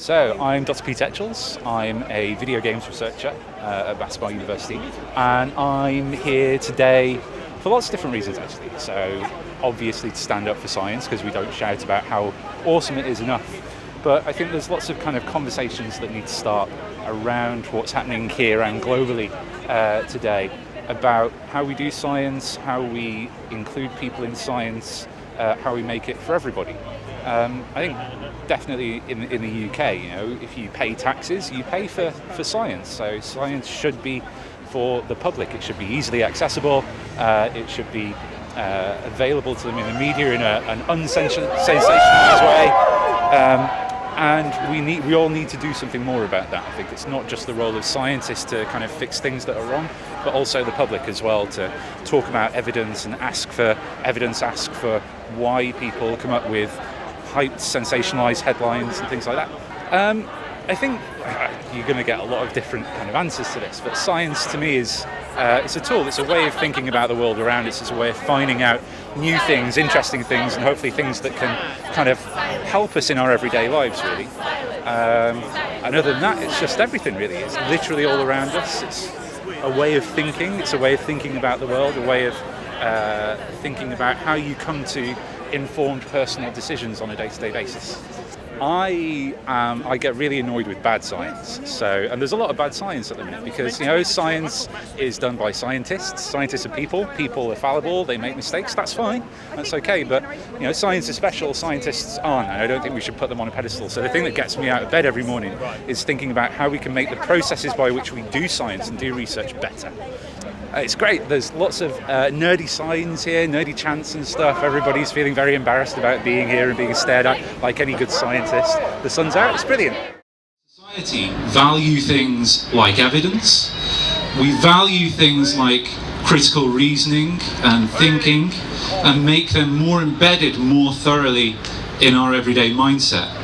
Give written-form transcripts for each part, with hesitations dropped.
So, I'm Dr Pete Etchells. I'm a video games researcher at Westminster University, and I'm here today for lots of different reasons actually. So, obviously to stand up for science, because we don't shout about how awesome it is enough. But I think there's lots of kind of conversations that need to start around what's happening here and globally today about how we do science, how we include people in science, how we make it for everybody. I think definitely in the UK, if you pay taxes, you pay for science. So science should be for the public. It should be easily accessible. It should be available to them in the media in an unsensationalized way. And we all need to do something more about that. I think it's not just the role of scientists to kind of fix things that are wrong, but also the public as well, to talk about evidence and ask for evidence, ask for why people come up with hyped, sensationalized headlines and things like that. I think you're going to get a lot of different kind of answers to this, but science to me is it's a tool, it's a way of thinking about the world around us, it's a way of finding out new things, interesting things, and hopefully things that can kind of help us in our everyday lives, really. And other than that, it's just everything, really. It's literally all around us. It's a way of thinking, it's a way of thinking about the world, a way of thinking about how you come to informed personal decisions on a day-to-day basis. I get really annoyed with bad science. And there's a lot of bad science at the minute because science is done by scientists. Scientists are people. People are fallible. They make mistakes. That's fine. That's okay. But science is special. Scientists aren't, and I don't think we should put them on a pedestal. So the thing that gets me out of bed every morning is thinking about how we can make the processes by which we do science and do research better. It's great. There's lots of nerdy signs here, nerdy chants and stuff. Everybody's feeling very embarrassed about being here and being stared at like any good scientist. The sun's out. It's brilliant. Society value things like evidence. We value things like critical reasoning and thinking and make them more embedded more thoroughly in our everyday mindset.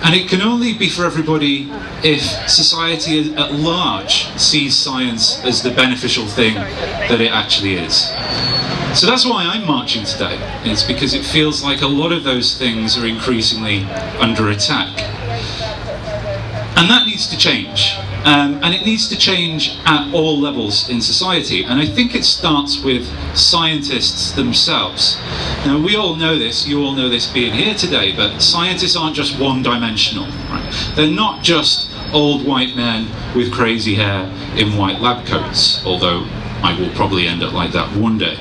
And it can only be for everybody if society at large sees science as the beneficial thing that it actually is. So that's why I'm marching today. It's because it feels like a lot of those things are increasingly under attack. And that needs to change. And it needs to change at all levels in society. And I think it starts with scientists themselves. Now, we all know this, you all know this being here today, but scientists aren't just one-dimensional. Right? They're not just old white men with crazy hair in white lab coats, although I will probably end up like that one day.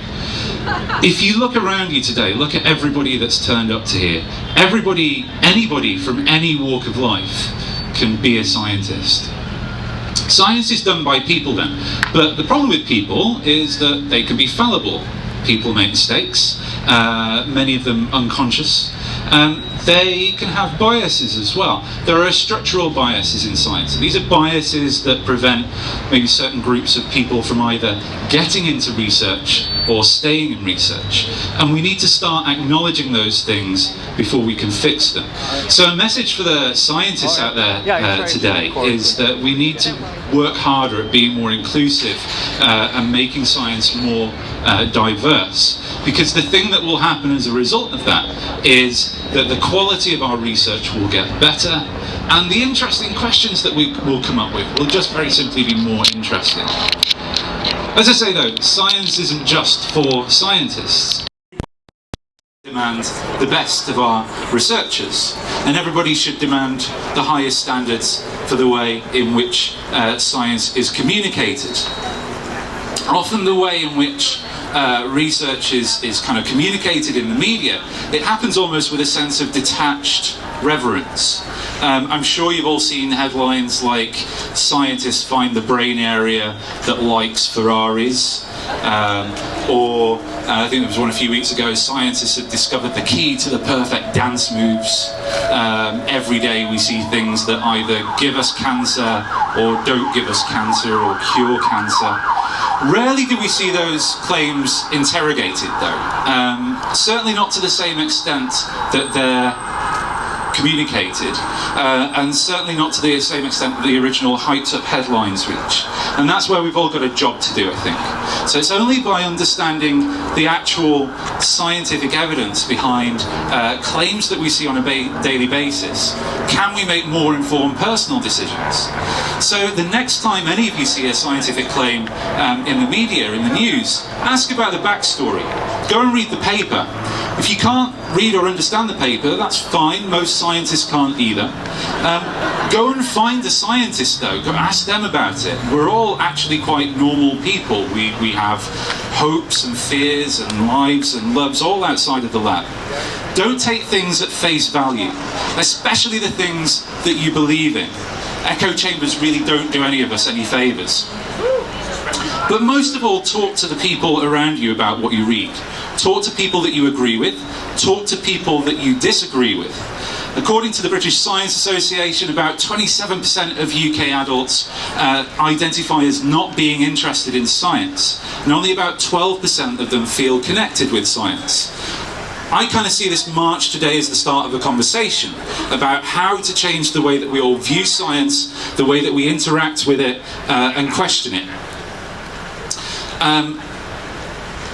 If you look around you today, look at everybody that's turned up to here. Anybody from any walk of life can be a scientist. Science is done by people then, but the problem with people is that they can be fallible. People make mistakes, many of them unconscious. They can have biases as well. There are structural biases in science. These are biases that prevent maybe certain groups of people from either getting into research or staying in research. And we need to start acknowledging those things before we can fix them. So a message for the scientists out there today is that we need to work harder at being more inclusive and making science more diverse. Because the thing that will happen as a result of that is that the quality of our research will get better, and the interesting questions that we will come up with will just very simply be more interesting. As I say though, science isn't just for scientists. We demand the best of our researchers, and everybody should demand the highest standards for the way in which science is communicated. Often the way in which research is kind of communicated in the media, it happens almost with a sense of detached reverence. I'm sure you've all seen headlines like "Scientists find the brain area that likes Ferraris," or I think there was one a few weeks ago, "Scientists have discovered the key to the perfect dance moves." Every day we see things that either give us cancer or don't give us cancer or cure cancer. Rarely do we see those claims interrogated though. Certainly not to the same extent that they're communicated, and certainly not to the same extent that the original hyped up headlines reach. And that's where we've all got a job to do, I think. So it's only by understanding the actual scientific evidence behind claims that we see on a daily basis can we make more informed personal decisions. So the next time any of you see a scientific claim in the media, in the news, ask about the backstory. Go and read the paper. If you can't read or understand the paper, that's fine. Most scientists can't either. Go and find a scientist though. Go ask them about it. We're all actually quite normal people. We have hopes and fears and lives and loves all outside of the lab. Don't take things at face value, especially the things that you believe in. Echo chambers really don't do any of us any favours. But most of all, talk to the people around you about what you read. Talk to people that you agree with. Talk to people that you disagree with. According to the British Science Association, about 27% of UK adults identify as not being interested in science, and only about 12% of them feel connected with science. I kind of see this march today as the start of a conversation about how to change the way that we all view science, the way that we interact with it, and question it.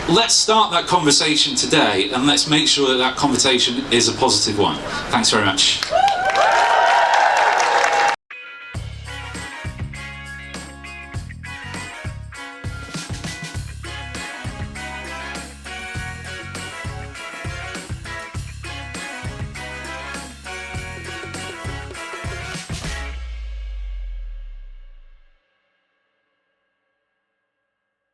Let's start that conversation today, and let's make sure that that conversation is a positive one. Thanks very much.